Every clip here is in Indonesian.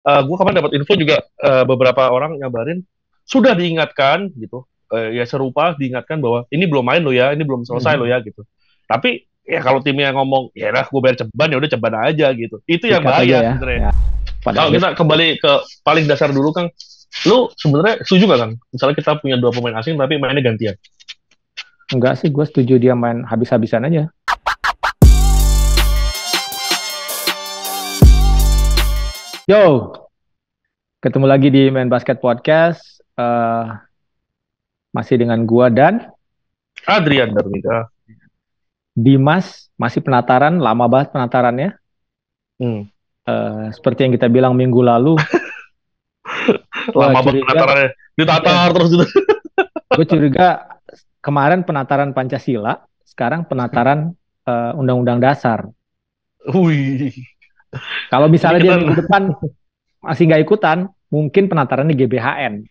gue kemarin dapat info juga, beberapa orang ngabarin sudah diingatkan gitu. Ya serupa diingatkan bahwa ini belum main lo ya, ini belum selesai lo Mhm. ya gitu. Tapi ya kalau timnya ngomong ya lah gue bayar ceban, ya udah ceban aja gitu. Itu yang Sikat aja bahaya ya. sebenarnya. Ya, pada Kalau akhirnya kita kembali ke paling dasar dulu Kang, lu sebenarnya setuju gak Kang? Misalnya kita punya dua pemain asing tapi mainnya gantian. enggak sih, gue setuju dia main habis-habisan aja. Yo, ketemu lagi di Main Basket Podcast. Masih dengan gua dan Adrian Darwika. Dimas. Masih penataran, lama banget penatarannya. Hmm. Seperti yang kita bilang minggu lalu, gua Lama banget curiga, penatarannya. Ditatar iya, terus gitu. gue curiga kemarin penataran Pancasila, sekarang penataran Undang-Undang Dasar. Wih. Kalau Ini misalnya dia kita minggu depan masih nggak ikutan, mungkin penatarannya GBHN.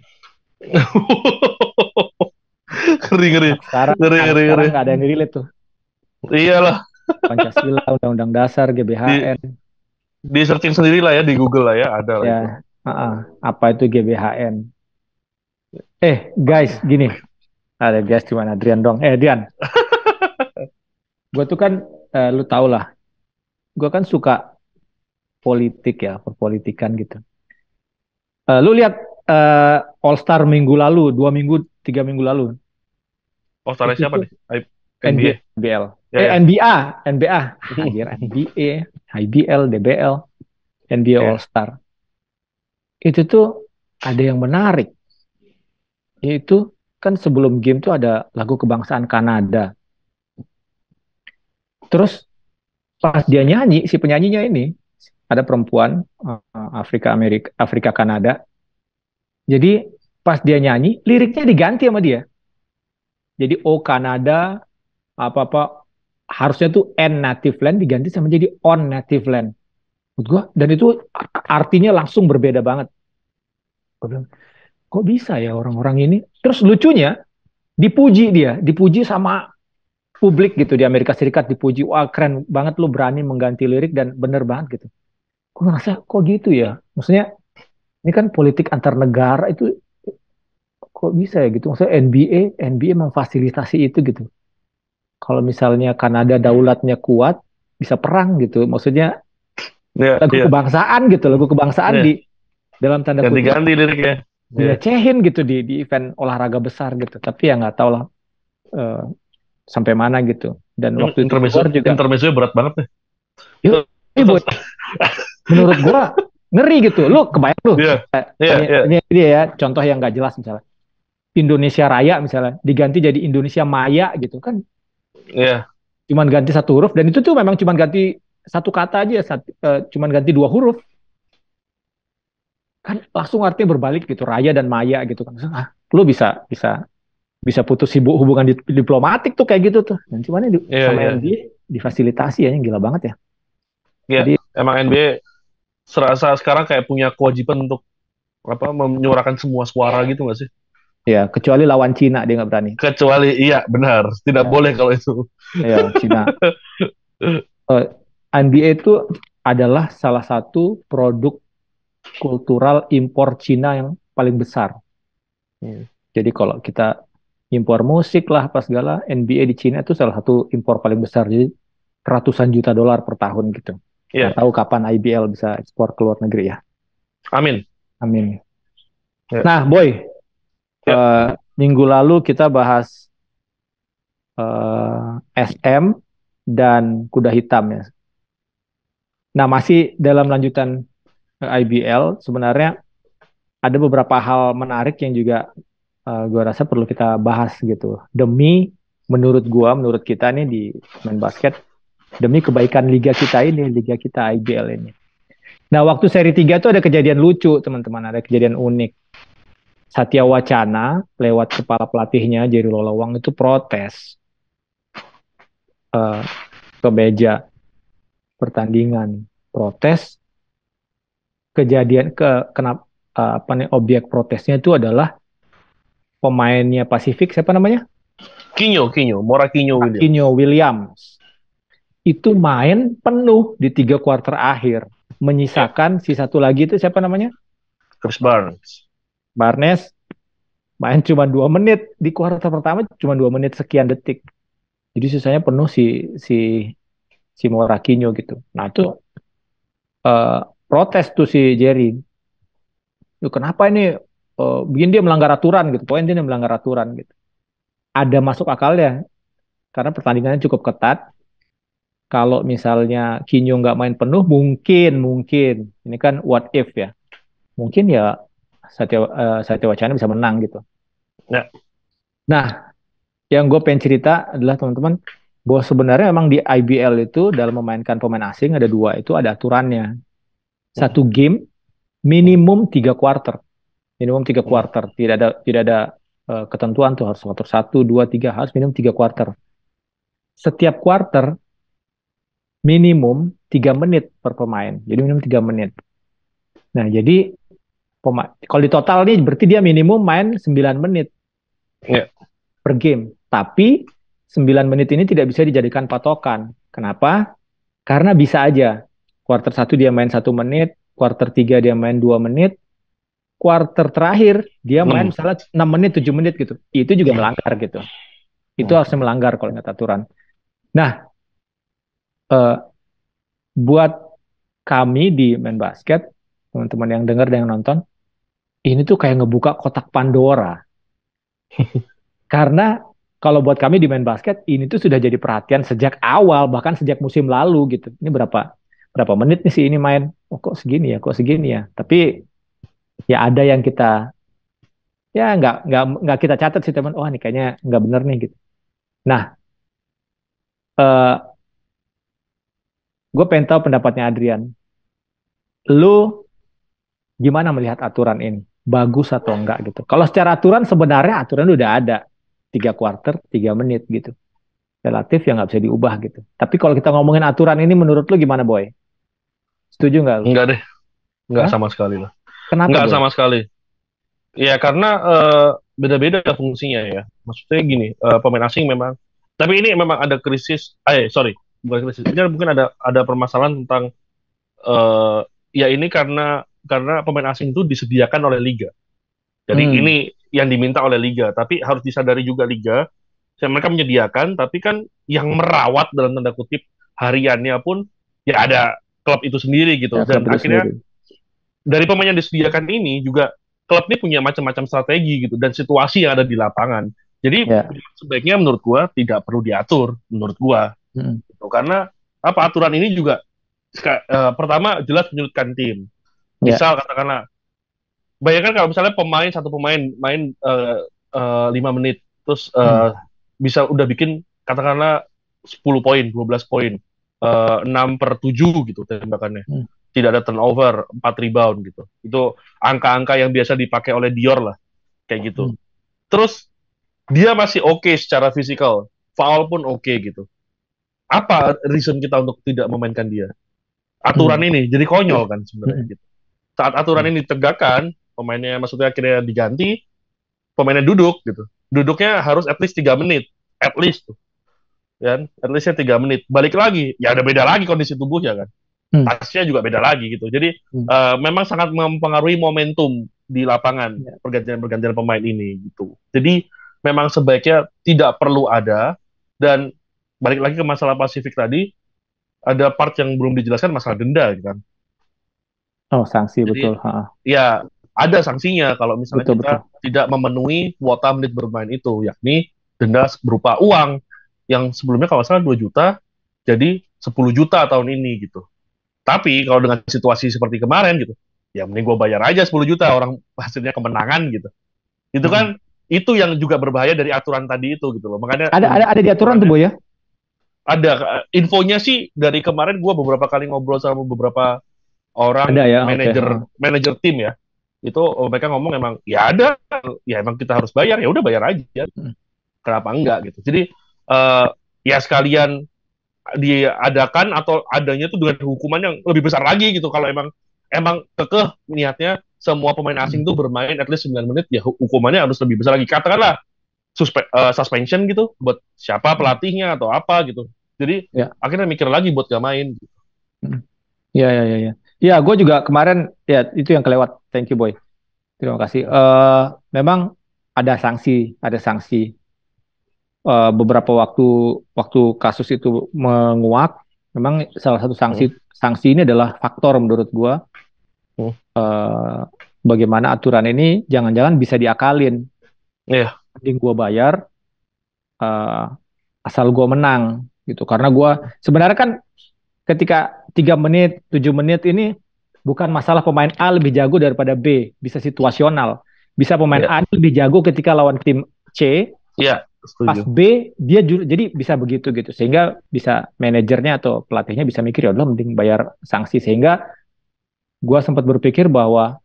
ngeri ngeri Anak ngeri sekarang ngeri. nggak ada yang relate tuh. Iyalah, Pancasila, Undang-Undang Dasar, di GBHN. di searching sendiri lah ya di Google lah ya, ada lah Ya, itu. apa itu GBHN? Guys, gini. Ada guys cuma Adrian dong. Dian, gue tuh kan, lu tau lah, gue kan suka politik ya, perpolitikan gitu. Lu lihat All Star minggu lalu, 2 minggu, 3 minggu lalu, Oh, salah itu siapa tuh nih? NBA, NBA. NBL, Ya ya. NBA, NBA, anjir, NBA, IBL, DBL, NBA All Ya. Star. Itu tuh ada yang menarik, yaitu kan sebelum game tuh ada lagu kebangsaan Kanada. Terus pas dia nyanyi, si penyanyinya ini ada perempuan Afrika Amerika, Afrika Kanada. Jadi pas dia nyanyi, liriknya diganti sama dia. Jadi Oh Kanada apa-apa harusnya tuh N native land diganti sama jadi On native land. Menurut gua, dan itu artinya langsung berbeda banget. Gue bilang, kok bisa ya orang-orang ini? Terus lucunya dipuji dia, dipuji sama publik gitu di Amerika Serikat, dipuji, wah keren banget lu berani mengganti lirik dan bener banget gitu. Gue ngerasa kok gitu ya? Maksudnya ini kan politik antar negara itu kok bisa ya gitu. Maksudnya NBA memfasilitasi itu gitu. Kalau misalnya Kanada daulatnya kuat, bisa perang gitu. Maksudnya Ya, lagu iya. kebangsaan gitu, lagu kebangsaan Iya. di dalam tanda kutip Ganti-ganti liriknya. Iya. dilecehin gitu di event olahraga besar gitu. Tapi ya nggak tahu lah eh, sampai mana gitu. Dan waktu itu Intermezzo, keluar juga, intermezzo berat banget nih. yuk, ini buat menurut gua ngeri gitu. Lu kebayang lu, Iya. Iya, iya. ini dia ya contoh yang nggak jelas misalnya Indonesia Raya misalnya diganti jadi Indonesia Maya gitu kan, Iya. cuman ganti satu huruf dan itu tuh memang cuman ganti satu kata aja, cuman ganti dua huruf kan langsung artinya berbalik gitu, Raya dan Maya gitu kan. Lu bisa bisa bisa putus hubungan diplomatik tuh kayak gitu tuh. Dan cuman ini Iya, sama iya, iya. NBA difasilitasi ya, yang gila banget ya. Iya. Jadi Emang NBA serasa sekarang kayak punya kewajiban untuk apa, menyuarakan semua suara gitu nggak sih? ya kecuali lawan Cina dia nggak berani. Kecuali iya benar, tidak Ya, boleh kalau itu. ya Cina. Eh, NBA itu adalah salah satu produk kultural impor Cina yang paling besar. Hmm. Jadi kalau kita impor musik lah apa segala, NBA di Cina itu salah satu impor paling besar. Jadi ratusan juta dolar per tahun gitu. Nggak Iya. tahu kapan IBL bisa ekspor ke luar negeri ya. Amin. Amin. Ya. Nah, Boy, Ya. minggu lalu kita bahas SM dan kuda hitam ya. Nah, masih dalam lanjutan IBL, sebenarnya ada beberapa hal menarik yang juga gue rasa perlu kita bahas gitu. Demi menurut kita nih di main basket, demi kebaikan liga kita ini, liga kita IBL ini. Nah, waktu seri 3 tuh ada kejadian lucu, teman-teman, ada kejadian unik. Satya Wacana lewat kepala pelatihnya Jerry Lolawang itu protes eh, ke meja pertandingan, protes kejadian kenapa apa nih objek protesnya itu adalah pemainnya Pasifik, siapa namanya? Kinyo, Kinyo, Mora Kinyo Williams. Aquino Williams. Itu main penuh di 3 kuarter akhir. Ya, menyisakan si satu lagi itu siapa namanya? Chris Barnes. Barnes main cuma 2 menit di kuarter pertama, cuma 2 menit sekian detik. Jadi sisanya penuh si si Morakinyo gitu. Nah itu eh, protes tuh si Jerry. "Duh, kenapa ini bikin dia melanggar aturan gitu? Poin dia melanggar aturan gitu. Ada masuk akalnya karena pertandingannya cukup ketat. Kalau misalnya Kinyo nggak main penuh, mungkin ini kan what if ya. Mungkin ya Satya Wacana bisa menang gitu. Ya, Nah, yang gue pengen cerita adalah teman-teman bahwa sebenarnya memang di IBL itu dalam memainkan pemain asing ada dua, itu ada aturannya. hmm, Satu game minimum 3 kuarter, minimum tiga hmm, kuarter. Tidak ada ketentuan tuh harus kuarter 1, 2, 3, harus minimum 3 kuarter. Setiap kuarter minimum 3 menit per pemain. Jadi minimum 3 menit. Nah, jadi kalau di total nih berarti dia minimum main 9 menit ya, per game. Tapi 9 menit ini tidak bisa dijadikan patokan. Kenapa? Karena bisa aja. Quarter 1 dia main 1 menit, quarter 3 dia main 2 menit, quarter terakhir dia main 6. misalnya 6 menit, 7 menit gitu. Itu juga melanggar gitu. Itu Hmm. harusnya melanggar kalau ingat aturan. Nah, eh, buat kami di main basket, teman-teman yang dengar dan yang nonton, ini tuh kayak ngebuka kotak Pandora. Karena kalau buat kami di main basket, ini tuh sudah jadi perhatian sejak awal, bahkan sejak musim lalu gitu. Ini berapa berapa menit nih sih ini main? Oh, kok segini ya, kok segini ya. Tapi ya ada yang kita ya nggak kita catat sih teman. Oh ini kayaknya nggak bener nih gitu. Nah, eh, gue pengen tahu pendapatnya Adrian. Lu gimana melihat aturan ini? Bagus atau enggak gitu? Kalau secara aturan sebenarnya aturan udah ada 3 kuarter 3 menit gitu. Relatif yang nggak bisa diubah gitu. Tapi kalau kita ngomongin aturan ini menurut lu gimana Boy? Setuju nggak lu? Enggak deh, enggak Hah? sama sekali lah. Kenapa Enggak Boy? sama sekali. Ya karena beda-beda fungsinya ya. Maksudnya gini, pemain asing memang. Tapi ini memang ada krisis. Sorry, bukan krisis. Ini mungkin ada permasalahan tentang eh ya ini karena pemain asing itu disediakan oleh liga. Jadi Hmm, ini yang diminta oleh liga. Tapi harus disadari juga liga. Mereka menyediakan, tapi kan yang merawat dalam tanda kutip hariannya pun ya ada klub itu sendiri ya gitu. klub Dan itu akhirnya sendiri. dari pemain yang disediakan ini juga klub ini punya macam-macam strategi gitu dan situasi yang ada di lapangan. Jadi Ya. sebaiknya menurut gua tidak perlu diatur menurut gua Hmm, gitu. Karena apa aturan ini juga pertama jelas menyulitkan tim. ya. Misal katakanlah bayangkan kalau misalnya satu pemain main 5 menit terus Hmm, bisa udah bikin katakanlah 10 poin, 12 poin, 6 per 7 gitu tembakannya. hmm, Tidak ada turnover, 4 rebound gitu. Itu angka-angka yang biasa dipakai oleh Dior lah, kayak gitu. hmm, Terus dia masih oke secara fisikal, foul pun oke gitu. Apa reason kita untuk tidak memainkan dia? Aturan hmm, ini jadi konyol kan sebenarnya hmm, gitu. Saat aturan hmm, ini ditegakkan, pemainnya maksudnya akhirnya diganti, pemainnya duduk gitu. Duduknya harus at least 3 menit, at least tuh, kan? At leastnya 3 menit. Balik lagi, ya ada beda lagi kondisi tubuhnya kan. hmm, Tasnya juga beda lagi gitu. Jadi hmm. memang sangat mempengaruhi momentum di lapangan Ya. pergantian-pergantian pemain ini gitu. Jadi memang sebaiknya tidak perlu ada dan balik lagi ke masalah Pasifik tadi, ada part yang belum dijelaskan masalah denda gitu kan. Oh, sanksi Jadi betul. Ha, ya ada sanksinya kalau misalnya betul kita betul. tidak memenuhi kuota menit bermain itu, yakni denda berupa uang yang sebelumnya kalau salah 2 juta jadi 10 juta tahun ini gitu. Tapi kalau dengan situasi seperti kemarin gitu, ya mending gue bayar aja 10 juta orang hasilnya kemenangan gitu. Itu Hmm. kan itu yang juga berbahaya dari aturan tadi itu gitu loh. Makanya Ada di aturan tuh aturannya Boy ya? ada infonya sih dari kemarin gue beberapa kali ngobrol sama beberapa Ada orang ya, oke. manajer Ha. manajer tim ya. Itu mereka ngomong emang ya ada, ya emang kita harus bayar, ya udah bayar aja. Hmm, Kenapa enggak gitu. Jadi eh, ya sekalian diadakan atau adanya tuh dengan hukuman yang lebih besar lagi gitu kalau emang emang kekeh niatnya semua pemain hmm, asing tuh bermain at least 9 menit ya hukumannya harus lebih besar lagi katakanlah suspension gitu buat siapa hmm. pelatihnya atau apa gitu jadi Ya. akhirnya mikir lagi buat gak main. Hmm. Ya, ya, ya, ya. Ya, gue juga kemarin ya itu yang kelewat. Thank you, Boy. Terima kasih. Memang ada sanksi. Beberapa waktu waktu kasus itu menguak, memang salah satu Hmm. sanksi ini adalah faktor menurut gue, Hmm. bagaimana aturan ini jangan-jangan bisa diakalin. Iya. Mending gue bayar, eh, asal gue menang gitu. Karena gue sebenarnya kan ketika 3 menit, 7 menit ini bukan masalah pemain A lebih jago daripada B, bisa situasional. Bisa pemain Iya. A lebih jago ketika lawan tim C, Iya, pas setuju. B dia jadi bisa begitu gitu. Sehingga bisa manajernya atau pelatihnya bisa mikir ya udah mending bayar sanksi, sehingga gue sempat berpikir bahwa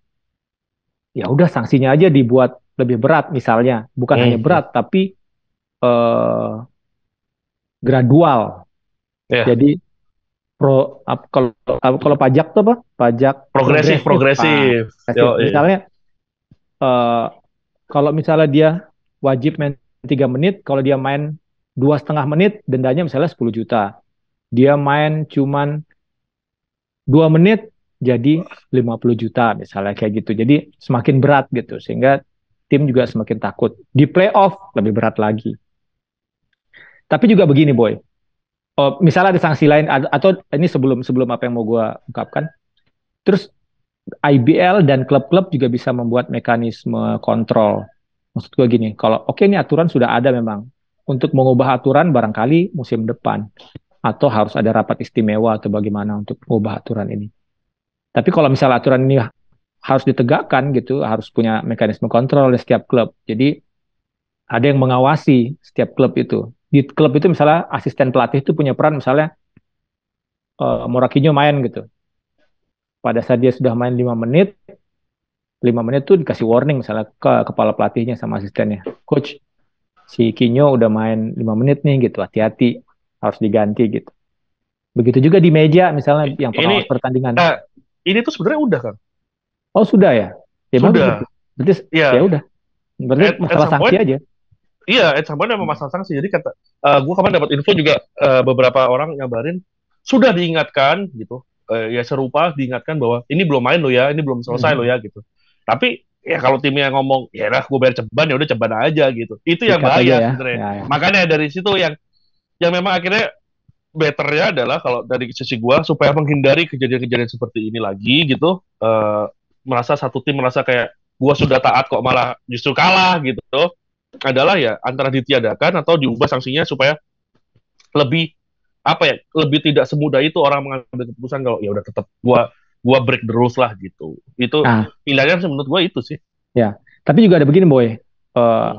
ya udah sanksinya aja dibuat lebih berat misalnya, bukan hanya Hmm. berat tapi eh, gradual. Iya. Jadi kalau pajak tuh apa? Pajak Progresif, progresif. progresif. Progresif. Yo, iya. Misalnya eh, kalau misalnya dia wajib main 3 menit, kalau dia main 2,5 menit, dendanya misalnya 10 juta. Dia main cuman 2 menit, jadi 50 juta misalnya kayak gitu. Jadi semakin berat gitu, sehingga tim juga semakin takut. Di playoff lebih berat lagi. Tapi juga begini, Boy. Oh, misalnya ada sanksi lain atau ini sebelum sebelum apa yang mau gue ungkapkan. Terus IBL dan klub-klub juga bisa membuat mekanisme kontrol. Maksud gue gini, kalau oke ini aturan sudah ada memang. Untuk mengubah aturan barangkali musim depan. Atau harus ada rapat istimewa atau bagaimana untuk mengubah aturan ini. Tapi kalau misalnya aturan ini harus ditegakkan gitu, harus punya mekanisme kontrol oleh setiap klub. Jadi ada yang mengawasi setiap klub itu. Di klub itu misalnya asisten pelatih itu punya peran, misalnya Morakinyo main gitu. Pada saat dia sudah main 5 menit, 5 menit tuh dikasih warning misalnya ke kepala pelatihnya sama asistennya. Coach, si Kinyo udah main 5 menit nih gitu, hati-hati, harus diganti gitu. Begitu juga di meja misalnya yang Ini pengawas pertandingan. eh, ini tuh sebenarnya udah kan. Oh sudah ya? Ya bagus berarti. Sudah. Berarti ya Ya, udah. Berarti at masalah some sanksi point, aja. iya, at some point memang masalah sanksi. Jadi kata gue kemarin dapat info juga, beberapa orang ngabarin sudah diingatkan gitu. Ya serupa diingatkan bahwa ini belum main lo ya, ini belum selesai lo Mhm. ya gitu. Tapi ya kalau timnya ngomong ya lah gue bayar ceban ya udah ceban aja gitu. Itu yang Sikat aja bahaya ya. sebenarnya. Ya, ya. Makanya dari situ yang memang akhirnya betternya adalah kalau dari sisi gua supaya menghindari kejadian-kejadian seperti ini lagi gitu, merasa satu tim merasa kayak gua sudah taat kok malah justru kalah gitu, adalah ya antara ditiadakan atau diubah sanksinya supaya lebih apa ya, lebih tidak semudah itu orang mengambil keputusan kalau ya udah tetap gua break the rules lah gitu. Itu Nah, pilihannya menurut gua itu sih. ya. Tapi juga ada begini, Boy. Eh,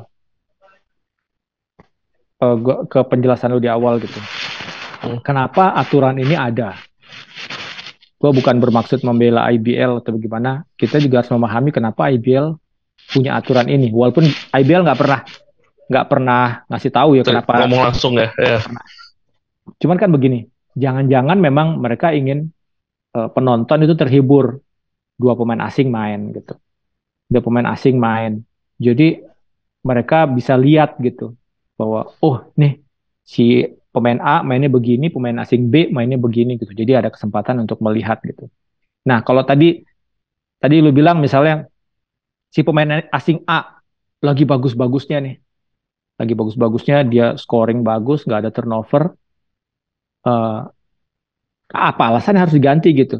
Hmm. ke penjelasan lu di awal gitu. Hmm. Kenapa aturan ini ada? Gue bukan bermaksud membela IBL atau bagaimana. Kita juga harus memahami kenapa IBL punya aturan ini. Walaupun IBL nggak pernah ngasih tahu ya kenapa. Ngomong langsung ya, ya. Cuman kan begini, jangan-jangan memang mereka ingin penonton itu terhibur, dua pemain asing main gitu, dua pemain asing main. Jadi mereka bisa lihat gitu bahwa oh nih si pemain A mainnya begini, pemain asing B mainnya begini gitu. Jadi ada kesempatan untuk melihat gitu. Nah kalau tadi tadi lu bilang misalnya si pemain asing A lagi bagus-bagusnya nih, lagi bagus-bagusnya dia scoring bagus, nggak ada turnover, eh, apa alasan harus diganti gitu.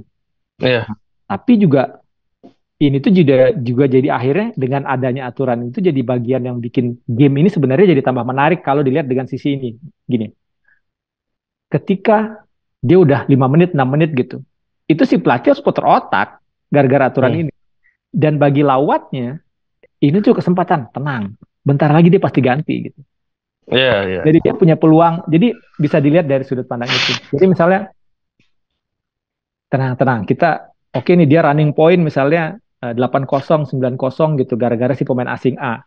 Iya. Tapi juga ini tuh juga jadi akhirnya dengan adanya aturan itu jadi bagian yang bikin game ini sebenarnya jadi tambah menarik kalau dilihat dengan sisi ini. Gini, ketika dia udah 5 menit, 6 menit gitu, itu si pelatih harus putar otak gara-gara aturan Hmm. ini. Dan bagi lawatnya, ini tuh kesempatan, tenang. Bentar lagi dia pasti ganti gitu. Iya, iya. Jadi dia punya peluang, jadi bisa dilihat dari sudut pandang itu. Jadi misalnya, tenang-tenang, kita oke nih dia running point misalnya 8-0, 9-0 gitu, gara-gara si pemain asing A.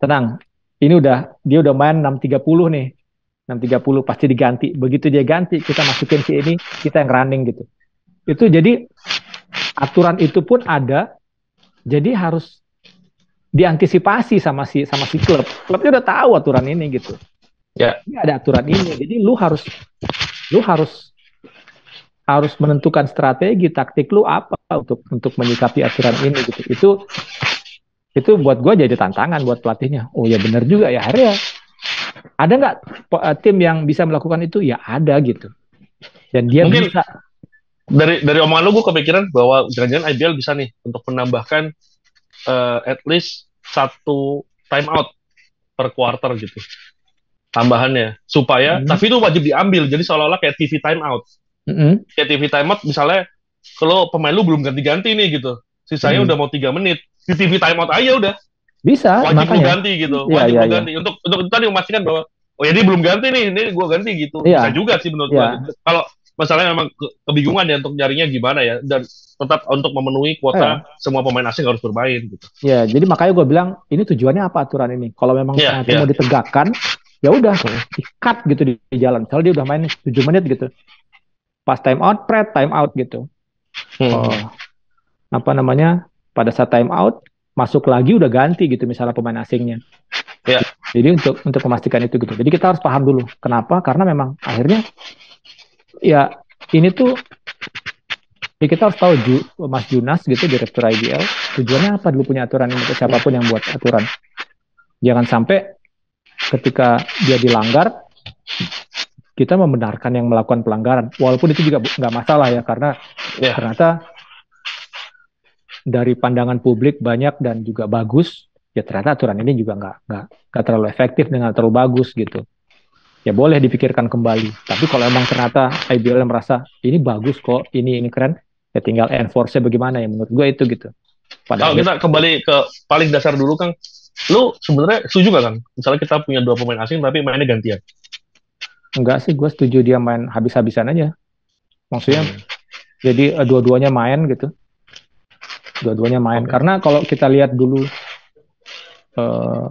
Tenang, ini dia udah main 6:30 nih. 6:30 pasti diganti. Begitu dia ganti, kita masukin si ini, kita yang running gitu. Itu jadi aturan itu pun ada, jadi harus diantisipasi sama si klub. Klubnya udah tahu aturan ini gitu. Ya. Ini ada aturan ini, jadi lu harus harus menentukan strategi taktik lu apa untuk menyikapi aturan ini gitu. Itu buat gue jadi tantangan buat pelatihnya. Oh ya benar juga ya, akhirnya ada nggak tim yang bisa melakukan itu? Ya ada gitu. Dan dia Mungkin bisa. dari omongan lu gue kepikiran bahwa jangan-jangan IBL bisa nih untuk menambahkan at least satu time out per quarter gitu tambahannya supaya Mm tapi itu wajib diambil jadi seolah-olah kayak TV time out. -mm, Kayak TV time out misalnya kalau pemain lu belum ganti-ganti nih gitu sisanya mm. udah mau 3 menit di TV time out aja udah Bisa, wajib lu makanya. ganti gitu Iya, wajib iya, lu iya. ganti untuk tadi memastikan bahwa oh ya dia belum ganti nih ini gue ganti gitu bisa Iya, juga sih menurut gue iya. kalau masalahnya memang kebingungan ya untuk nyarinya gimana ya dan tetap untuk memenuhi kuota Iya. semua pemain asing harus bermain gitu. Ya, jadi makanya gue bilang ini tujuannya apa aturan ini? Kalau memang Ya, ternyata mau ya. ditegakkan, ya udah di-cut gitu di jalan. Misalnya dia udah main 7 menit gitu. Pas time out, time out gitu. Oh, Hmm. apa namanya? Pada saat time out, masuk lagi udah ganti gitu misalnya pemain asingnya. Ya, Jadi untuk memastikan itu gitu. Jadi kita harus paham dulu. Kenapa? Karena memang akhirnya ya ini tuh ya kita harus tahu Mas Junas gitu direktur IBL tujuannya apa dulu punya aturan ini ke siapapun yang buat aturan. Jangan sampai ketika dia dilanggar kita membenarkan yang melakukan pelanggaran. Walaupun itu juga nggak masalah ya karena ya. ternyata dari pandangan publik banyak dan juga bagus. Ya ternyata aturan ini juga nggak terlalu efektif dengan terlalu bagus gitu. Ya boleh dipikirkan kembali. Tapi kalau emang ternyata IBL merasa ini bagus kok, ini keren, ya tinggal enforce-nya bagaimana ya menurut gue itu gitu. Pada Kalau akhir kita kembali ke paling dasar dulu Kang, lu sebenarnya setuju gak Kang? Misalnya kita punya dua pemain asing tapi mainnya gantian. enggak sih, gue setuju dia main habis-habisan aja. Maksudnya Hmm. jadi dua-duanya main gitu, dua-duanya main. Oke. Karena kalau kita lihat dulu eh,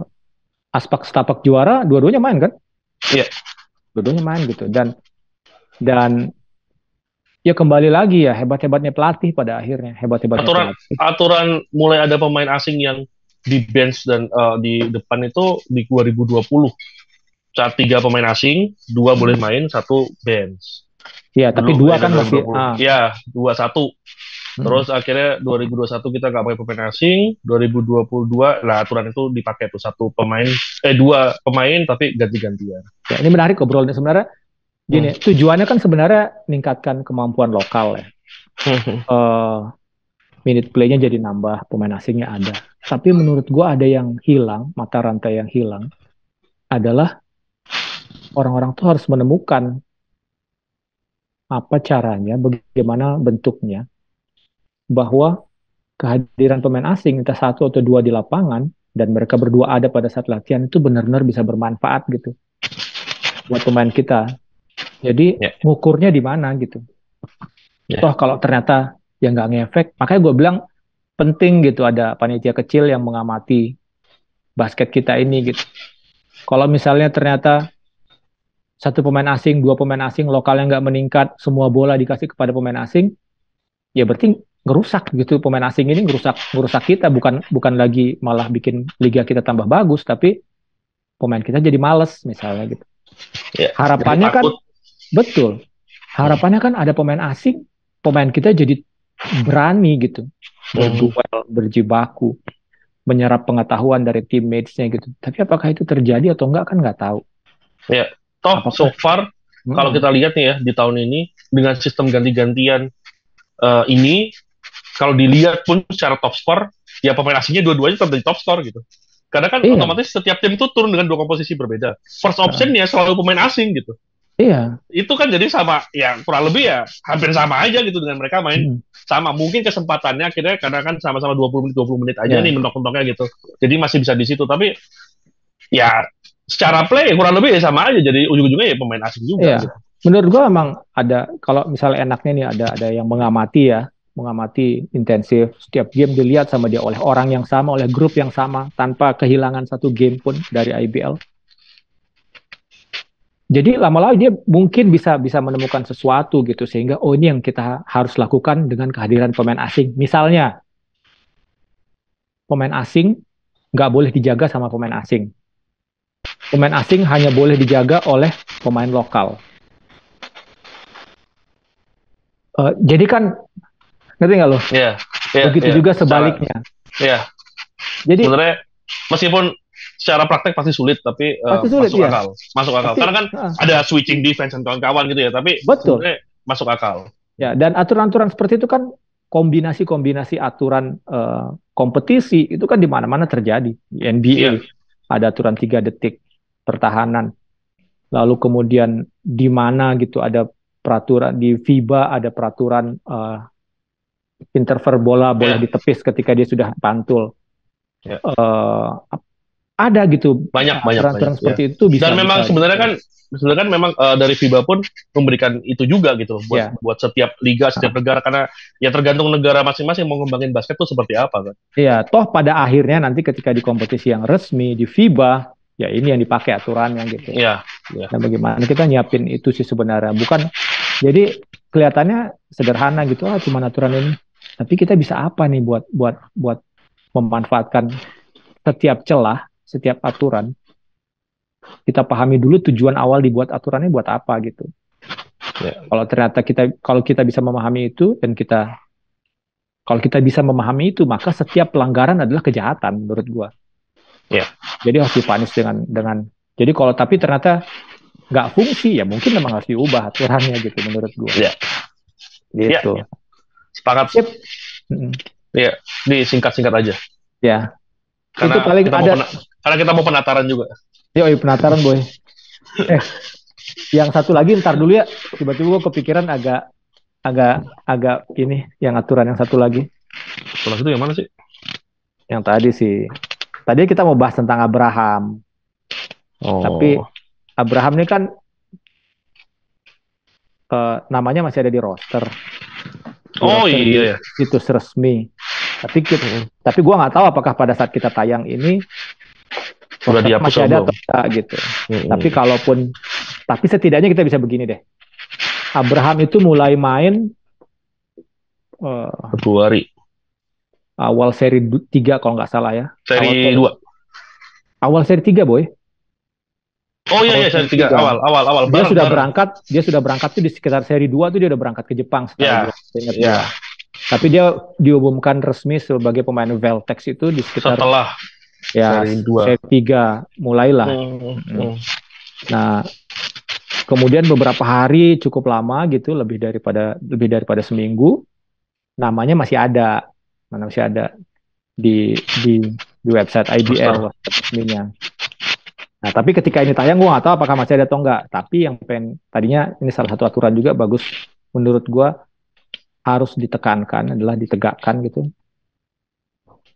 Aspak Setapak juara, dua-duanya main kan? Iya. Dua-duanya main gitu. Dan ya kembali lagi ya hebat-hebatnya pelatih pada akhirnya, hebat-hebatnya Aturan pelatih. aturan mulai ada pemain asing yang di bench dan di depan itu di 2020. Saat 3 pemain asing, 2 boleh main, 1 bench. Ya, tapi Dulu dua era kan masih 2020. Ya, 2-1. hmm. Terus akhirnya 2021 kita nggak pakai pemain asing, 2022 lah aturan itu dipakai tuh 1 pemain, 2 pemain tapi ganti-gantian. Ya, ini menarik obrolannya sebenarnya. Hmm. Gini, tujuannya kan sebenarnya meningkatkan kemampuan lokal ya. Minute play-nya jadi nambah, pemain asingnya ada. Tapi menurut gua ada yang hilang, mata rantai yang hilang adalah orang-orang tuh harus menemukan apa caranya, bagaimana bentuknya, bahwa kehadiran pemain asing entah satu atau dua di lapangan dan mereka berdua ada pada saat latihan itu benar-benar bisa bermanfaat gitu buat pemain kita. Jadi Ya, ngukurnya di mana gitu. ya. Toh kalau ternyata ya nggak ngefek, makanya gue bilang penting gitu ada panitia kecil yang mengamati basket kita ini gitu. Kalau misalnya ternyata satu pemain asing, dua pemain asing lokalnya nggak meningkat, semua bola dikasih kepada pemain asing, ya berarti ngerusak gitu pemain asing ini ngerusak ngerusak kita bukan bukan lagi malah bikin liga kita tambah bagus tapi pemain kita jadi males misalnya gitu. Ya. Jadi Harapannya kan takut. betul. Hmm. Harapannya kan ada pemain asing, pemain kita jadi berani gitu Hmm. berduel, berjibaku, menyerap pengetahuan dari teammates-nya gitu. Tapi apakah itu terjadi atau enggak kan nggak tahu. Ya. Toh so Apakah? far kalau Hmm, kita lihat nih ya di tahun ini dengan sistem ganti-gantian ini kalau dilihat pun secara top score ya pemain asingnya dua-duanya tetap jadi top score gitu. Karena kan iya, otomatis setiap tim itu turun dengan 2 komposisi berbeda. First optionnya selalu pemain asing gitu. iya, Itu kan jadi sama ya kurang lebih ya hampir sama aja gitu dengan mereka main hmm, sama mungkin kesempatannya akhirnya karena kan sama-sama 20 menit aja nih ya, mentok-mentoknya gitu jadi masih bisa di situ tapi ya secara play ya kurang lebih ya sama aja jadi ujung-ujungnya ya pemain asing juga iya. gitu. Menurut gua emang ada kalau misalnya enaknya nih ada yang mengamati ya, mengamati intensif setiap game dilihat sama dia oleh orang yang sama, oleh grup yang sama tanpa kehilangan satu game pun dari IBL. Jadi lama-lama dia mungkin bisa bisa menemukan sesuatu gitu sehingga oh ini yang kita harus lakukan dengan kehadiran pemain asing. Misalnya pemain asing nggak boleh dijaga sama pemain asing. Pemain asing hanya boleh dijaga oleh pemain lokal. Jadi kan ngerti nggak lo? Iya, iya, Begitu iya. juga Secara, sebaliknya. iya. Jadi Sebenarnya meskipun secara praktek pasti sulit, tapi pasti sulit masuk ya. akal, masuk akal. Tapi Karena kan ada switching defense dan kawan-kawan gitu ya, tapi betul. sebenarnya masuk akal. Ya, dan aturan-aturan seperti itu kan kombinasi-kombinasi aturan kompetisi itu kan di mana-mana terjadi. Di NBA Iya, ada aturan 3 detik pertahanan. Lalu kemudian di mana gitu ada peraturan di FIBA ada peraturan interval bola boleh iya, ditepis ketika dia sudah pantul. iya. Eh, ada gitu Banyak, banyak, banyak. aturan-aturan Ya. seperti itu Dan bisa memang bisa sebenarnya kan memang dari FIBA pun memberikan itu juga gitu buat ya. buat setiap liga, setiap negara karena ya tergantung negara masing-masing mau ngembangin basket tuh seperti apa kan. Ya, toh pada akhirnya nanti ketika di kompetisi yang resmi di FIBA, ya ini yang dipakai aturannya gitu. Iya, iya. Nah, bagaimana kita nyiapin itu sih sebenarnya. Bukan, jadi kelihatannya sederhana gitu, cuma aturan ini. Tapi kita bisa apa nih buat buat buat memanfaatkan setiap celah, setiap aturan. Kita pahami dulu tujuan awal dibuat aturannya buat apa gitu. Ya. Kalau kita bisa memahami itu dan kalau kita bisa memahami itu, maka setiap pelanggaran adalah kejahatan menurut gua. Ya. Jadi harus dipanis dengan. Jadi kalau tapi ternyata nggak fungsi, ya mungkin memang harus diubah aturannya gitu menurut gua. Ya. Gitu. Ya. Sepakat. Sip. Iya, disingkat-singkat aja. Ya. Karena Itu paling kita ada. karena kita mau penataran juga. Yoi, penataran boy. Yang satu lagi ntar dulu ya. Tiba-tiba gua kepikiran agak agak ini yang aturan yang satu lagi. Setelah itu yang mana sih? Yang tadi sih. Tadi kita mau bahas tentang Abraham. Tapi Abraham ini kan namanya masih ada di roster. Iya. Situs resmi. Tapi gue nggak tahu apakah pada saat kita tayang ini sudah dihapus masih ada atau enggak gitu. Tapi setidaknya kita bisa begini deh. Abraham itu mulai main Februari. Awal seri 3 kalau nggak salah ya. Seri 2. Awal seri 3 boy. Oh iya seri 3 awal. Dia sudah berangkat tuh di sekitar seri 2 tuh dia udah berangkat ke Jepang setelah ya. Tapi dia diumumkan resmi sebagai pemain Veltex itu di sekitar setelah seri 3 mulailah. Nah, kemudian beberapa hari cukup lama gitu, lebih daripada seminggu, namanya masih ada di website IBL resminya. Nah, tapi ketika ini tayang gue nggak tahu apakah masih ada atau enggak. Tapi yang tadinya ini salah satu aturan juga bagus menurut gue harus ditekankan adalah ditegakkan gitu.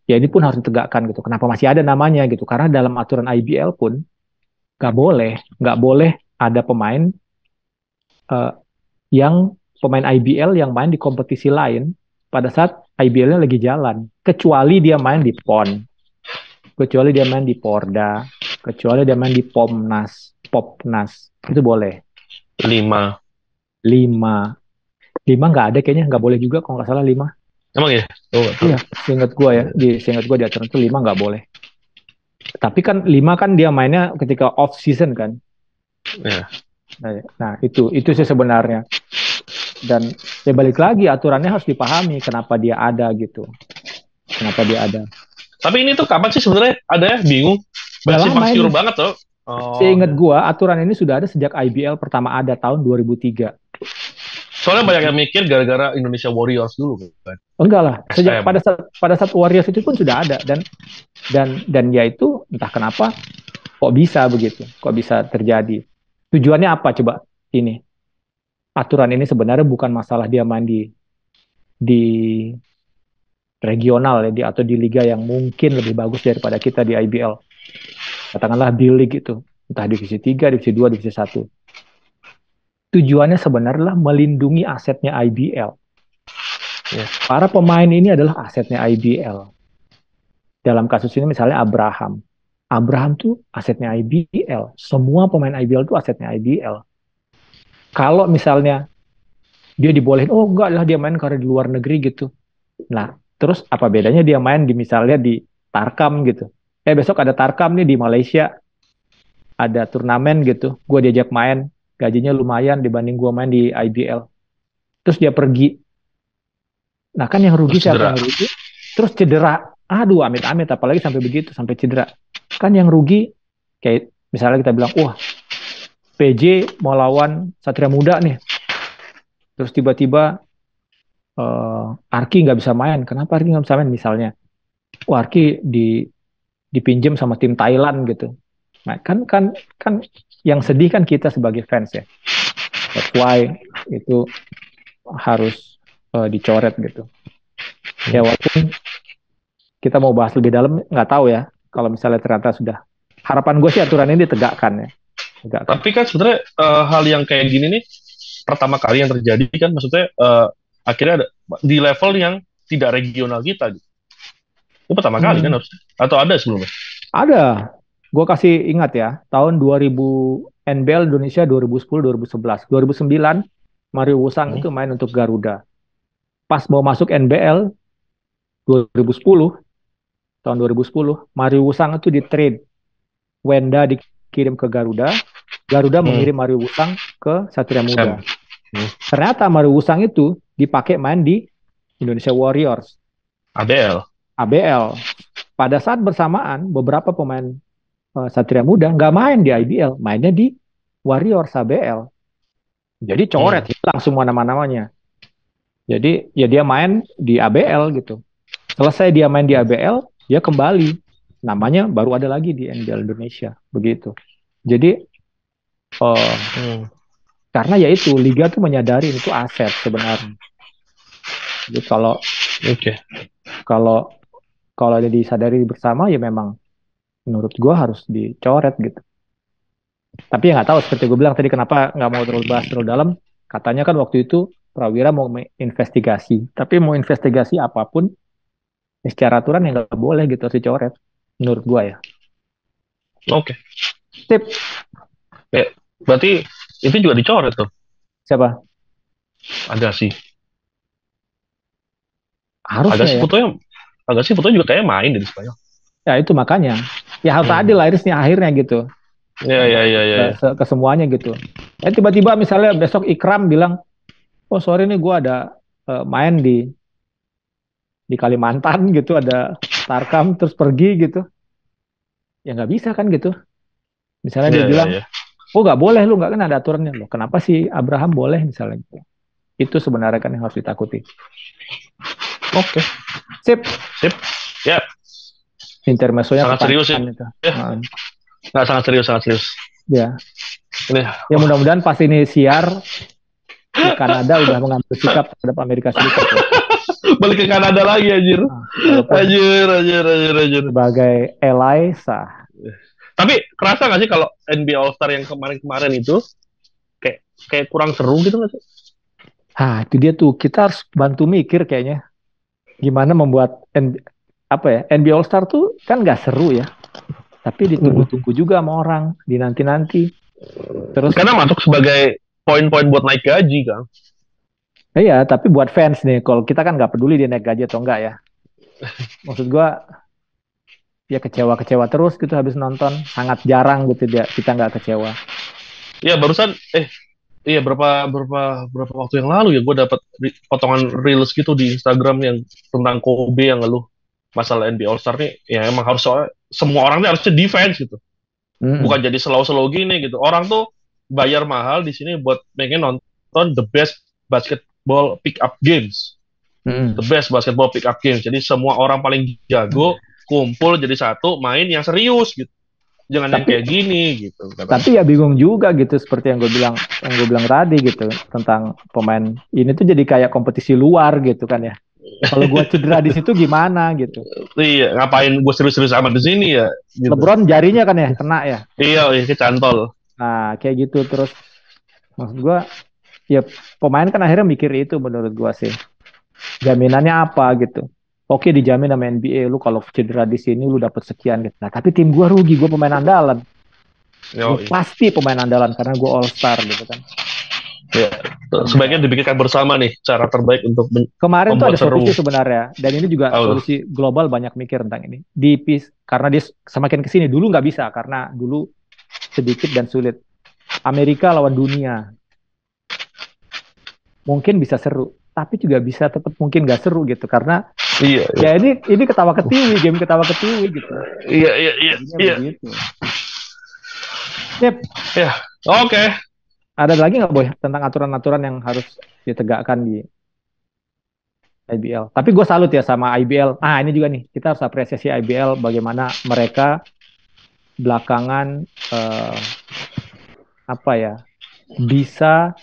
Ya ini pun harus ditegakkan gitu. Kenapa masih ada namanya gitu? Karena dalam aturan IBL pun nggak boleh ada pemain pemain IBL yang main di kompetisi lain pada saat IBL-nya lagi jalan, kecuali dia main di PON, kecuali dia main di Porda, kecuali dia main di Popnas, itu boleh. 5 nggak ada kayaknya, nggak boleh juga kalau nggak salah 5. Emang ya? Iya, seingat gue di aturan itu 5 nggak boleh. Tapi kan 5 kan dia mainnya ketika off season kan. Ya. Nah itu sih sebenarnya. Dan ya balik lagi aturannya harus dipahami kenapa dia ada gitu. Kenapa dia ada. Tapi ini tuh kapan sih sebenarnya ada ya? Bingung. Masih masyhur banget tuh. Seingat gua aturan ini sudah ada sejak IBL pertama ada tahun 2003. Soalnya banyak yang mikir gara-gara Indonesia Warriors dulu kan. Enggak lah. Sejak pada saat Warriors itu pun sudah ada dan ya itu entah kenapa kok bisa begitu. Kok bisa terjadi. Tujuannya apa coba ini? Aturan ini sebenarnya bukan masalah dia main di regional ya, atau di liga yang mungkin lebih bagus daripada kita di IBL. Katakanlah B-League itu, entah divisi 3, divisi 2, divisi 1. Tujuannya sebenarnya melindungi asetnya IBL. Para pemain ini adalah asetnya IBL. Dalam kasus ini misalnya Abraham tuh asetnya IBL. Semua pemain IBL tuh asetnya IBL. Kalau misalnya dia dibolehin, oh enggak lah dia main karena di luar negeri gitu. Nah, terus apa bedanya dia main misalnya di Tarkam gitu. Besok ada Tarkam nih di Malaysia. Ada turnamen gitu. Gue diajak main, gajinya lumayan dibanding gue main di IBL. terus dia pergi. Nah kan yang rugi Terus siapa cedera. yang rugi? Terus cedera. Aduh, amit-amit, apalagi sampai begitu, sampai cedera. Kan yang rugi, kayak misalnya kita bilang, wah PJ mau lawan Satria Muda nih. Terus tiba-tiba Arki nggak bisa main. Kenapa Arki nggak bisa main? Misalnya, wah Arki dipinjam sama tim Thailand gitu. Nah, kan yang sedih kan kita sebagai fans ya. That's why itu harus dicoret gitu. Ya walaupun kita mau bahas lebih dalam, nggak tahu ya. Kalau misalnya ternyata sudah, harapan gue sih aturan ini ditegakkan ya. Tegakkan. Tapi kan sebenarnya hal yang kayak gini nih pertama kali yang terjadi kan, maksudnya akhirnya ada di level yang tidak regional kita gitu. Itu pertama kali kan Hmm, harusnya. Atau ada sebelumnya? ada. Gue kasih ingat ya, tahun 2000 NBL Indonesia 2010-2011. 2009 Mario Wusang Hmm. itu main untuk Garuda. Pas mau masuk NBL 2010, tahun 2010, Mario Wusang itu di trade. Wenda dikirim ke Garuda, Garuda Hmm. mengirim Mario Wusang ke Satria Sam. Muda. Hmm. Ternyata Mario Wusang itu dipakai main di Indonesia Warriors, ABL. ABL. Pada saat bersamaan, beberapa pemain Satria Muda nggak main di IBL, mainnya di Warriors ABL. Jadi coret, Hmm. hilang semua nama-namanya. Jadi ya dia main di ABL gitu. Selesai dia main di ABL, dia kembali. Namanya baru ada lagi di NBL Indonesia, begitu. Jadi Hmm. karena ya itu liga tuh menyadari itu aset sebenarnya. Jadi kalau Oke. kalau kalau ada disadari bersama ya memang menurut gua harus dicoret gitu. Tapi ya nggak tahu seperti gue bilang tadi kenapa nggak mau terlalu bahas terlalu dalam. Katanya kan waktu itu Prawira mau investigasi, tapi mau investigasi apapun ya secara aturan ya nggak boleh gitu harus dicoret. Menurut gua ya. Oke. Sip, Ya, berarti itu juga dicoret tuh. siapa? Agak sih. Agak Harusnya sih ya. fotonya, agak sih fotonya juga kayak main di Spanyol. Ya itu makanya. Ya harus adil Hmm. lah harusnya akhirnya gitu. Ya, ya, ya, ya, ya. Ke semuanya gitu. Tiba-tiba misalnya besok Ikram bilang, oh sorry nih gue ada main di Kalimantan gitu, ada Tarkam terus pergi gitu. Ya nggak bisa kan gitu. Misalnya dia Ya, ya, bilang, ya. oh nggak boleh lu nggak kan ada aturannya loh. Kenapa sih Abraham boleh misalnya gitu. Itu sebenarnya kan yang harus ditakuti. Oke. Sip, Sip. Ya, intermezzonya sangat serius ya. kepanjangan itu. Ya, nggak, sangat serius, sangat serius. Ya, Ini, ya mudah-mudahan pas ini siar si Kanada udah mengambil sikap terhadap Amerika Serikat ya. balik ke Kanada lagi anjir. Nah, walaupun Anjir. sebagai ally sah. Tapi kerasa nggak sih kalau NBA All Star yang kemarin-kemarin itu kayak kayak kurang seru gitu nggak sih? Itu dia tuh kita harus bantu mikir kayaknya gimana membuat apa ya NBA All Star tuh kan nggak seru ya, tapi ditunggu-tunggu juga sama orang dinanti-nanti. Terus Karena masuk sebagai poin-poin buat naik gaji kan. ya tapi buat fans nih, kalau kita kan nggak peduli dia naik gaji atau enggak ya. Maksud gua ya kecewa-kecewa terus gitu habis nonton. Sangat jarang gitu dia kita nggak kecewa. Iya barusan iya berapa waktu yang lalu ya gue dapat potongan reels gitu di Instagram yang tentang Kobe yang ngeluh masalah NBA All Star nih ya emang harus semua orang nih harusnya defense gitu. Bukan Mm-mm. jadi slow-slow gini gitu. Orang tuh bayar mahal di sini buat pengen nonton the best basketball pick up games. The Mm-mm. best basketball pick up games. Jadi semua orang paling jago kumpul jadi satu main yang serius gitu. Jangan yang Tapi kayak gini gitu katanya. Tapi ya bingung juga gitu seperti yang gue bilang tadi gitu tentang pemain ini tuh jadi kayak kompetisi luar gitu kan ya. Kalau gue cedera di situ gimana gitu. Iya, ngapain gue serius-serius amat di sini ya gitu. LeBron jarinya kan ya kena ya. Iya, iya kecantol. Nah, kayak gitu terus maksud gue ya pemain kan akhirnya mikir itu menurut gue sih. Jaminannya apa gitu. Oke dijamin sama NBA lu kalau cedera di sini lu dapat sekian gitu. Nah, tapi tim gue rugi, gue pemain andalan. Gue Yo, iya. pasti pemain andalan karena gue all star gitu kan. Ya, Kan bisa. sebaiknya dipikirkan bersama nih cara terbaik untuk Kemarin tuh membuat ada seru. solusi sebenarnya, dan ini juga Allah. solusi global banyak mikir tentang ini. Karena dia semakin kesini dulu nggak bisa karena dulu sedikit dan sulit. Amerika lawan dunia, mungkin bisa seru, tapi juga bisa tetap mungkin nggak seru gitu karena Iya, iya. ya ini ketawa ketiwi, game ketawa ketiwi gitu. Iya, iya, iya, Jadinya iya. begitu. Sip. Ya, oke. Ada lagi nggak Boy tentang aturan-aturan yang harus ditegakkan di IBL? Tapi gue salut ya sama IBL. Ah ini juga nih kita harus apresiasi IBL bagaimana mereka belakangan apa ya bisa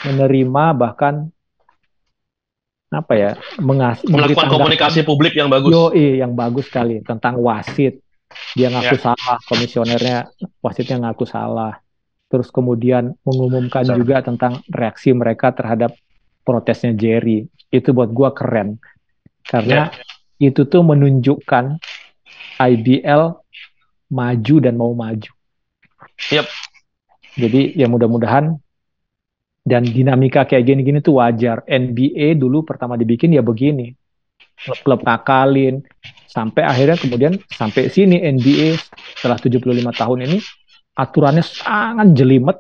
menerima bahkan apa ya memberi Melakukan tanggapan komunikasi publik yang bagus. yang bagus sekali tentang wasit. Dia ngaku Ya, salah, komisionernya wasitnya ngaku salah. Terus kemudian mengumumkan betul. juga tentang reaksi mereka terhadap protesnya Jerry. Itu buat gua keren karena itu tuh menunjukkan IBL maju dan mau maju. Yep. Jadi ya mudah-mudahan dan dinamika kayak gini-gini tuh wajar. NBA dulu pertama dibikin ya begini. Klub-klub ngakalin sampai akhirnya kemudian sampai sini NBA setelah 75 tahun ini aturannya sangat jelimet.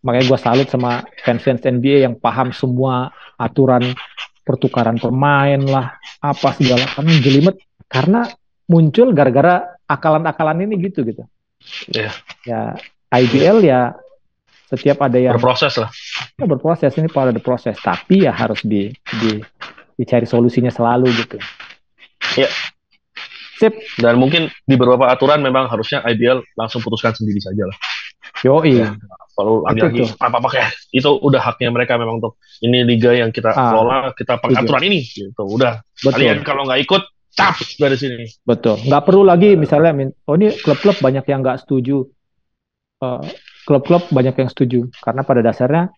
Makanya gue salut sama fans-fans NBA yang paham semua aturan pertukaran pemain lah, apa segala karena jelimet karena muncul gara-gara akalan-akalan ini gitu. Yeah. Ya IBL ya setiap ada yang berproses lah. Ya, berproses ini pada proses, tapi ya harus dicari solusinya selalu gitu. Ya. Sip. Dan mungkin di beberapa aturan memang harusnya IBL langsung putuskan sendiri saja lah. Yoi. Ya, kalau lagi-lagi apa kayak itu udah haknya mereka memang untuk ini liga yang kita kelola, kita pakai aturan ini gitu. Udah. Betul. Kalian kalau nggak ikut cap dari sini. Betul. Nggak perlu lagi misalnya ini klub-klub banyak yang nggak setuju. Klub-klub banyak yang setuju karena pada dasarnya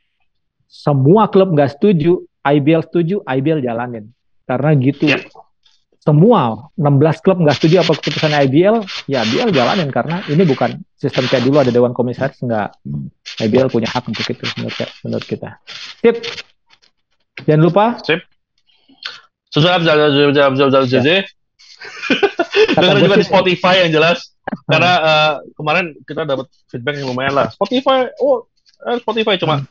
semua klub nggak setuju, IBL setuju, IBL jalanin. Karena gitu. Ya. Semua 16 klub nggak setuju apa keputusan IBL, ya IBL jalanin karena ini bukan sistem kayak dulu ada dewan komisaris, nggak. IBL punya hak untuk itu menurut kita. Sip. Jangan lupa. Sip. Dengar juga di Spotify yang jelas. Karena kemarin kita dapat feedback yang lumayan lah. Spotify cuma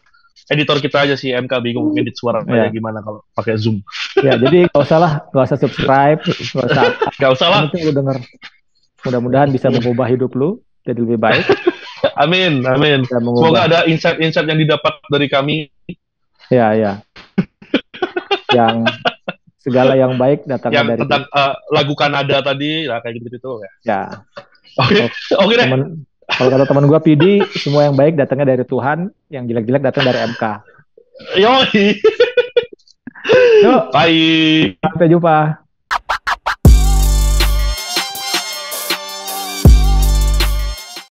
editor kita aja sih MK bingung edit suaranya gimana kalau pakai Zoom. Ya, jadi nggak usah subscribe, nggak usah lah. Penting lu denger. Mudah-mudahan bisa mengubah hidup lu jadi lebih baik. Amin. Semoga ada insight-insight yang didapat dari kami. Ya. Yang segala yang baik datangnya dari tentang lagu Kanada tadi, lah kayak gitu ya. Ya. Oke deh. Kalau kata teman gue PD, semua yang baik datangnya dari Tuhan, yang jelek-jelek datang dari MK. Yoi. Bye. Sampai jumpa.